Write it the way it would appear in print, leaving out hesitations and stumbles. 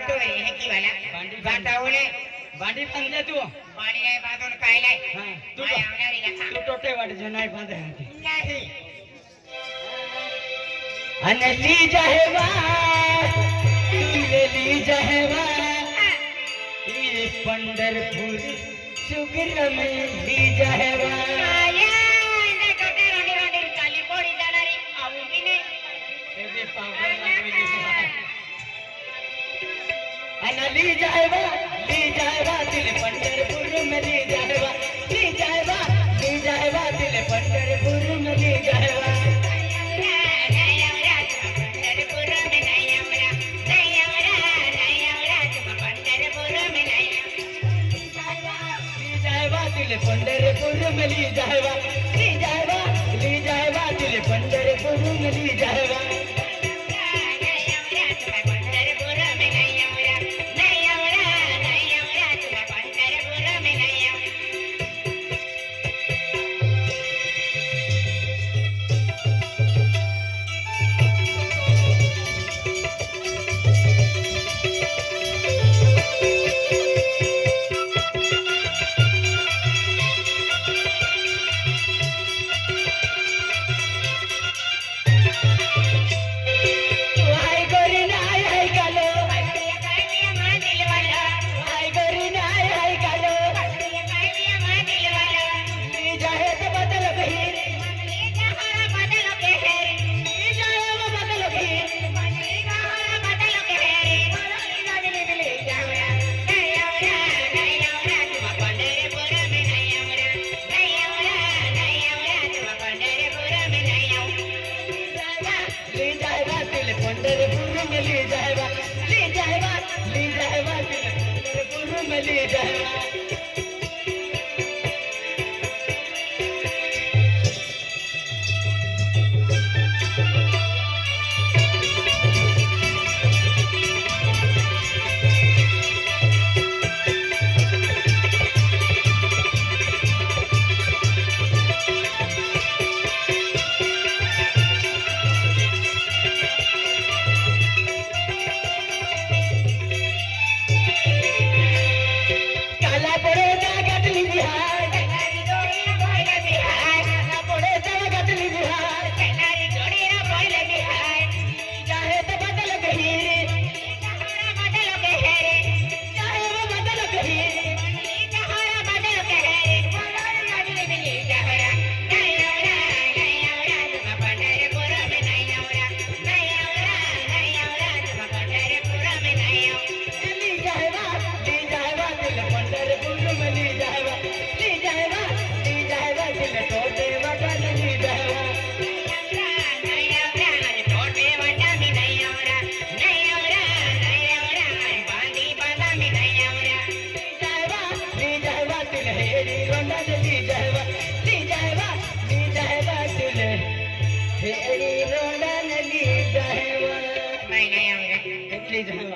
तो है की वाला बाटावले बांडी पंजे तू बाणी नाही बांधून काय नाही हां तू काय आवणारी लखा तू टोटे वाट जो नाही बांधे नाही अनली जहवा ली जहवा ये पंढरपूर शुगर में ली जहवा ली जाएगा दिल पंढरपुर में ली जाएगा दिल पंढरपुर में ली जाएगा दिल पंढरपुर में ली जाएगा दिल पंढरपुर में ली जाएगा पंढरपुर में ले जाएगा पंढरपुर में ले जाएगा नहीं आऊंगा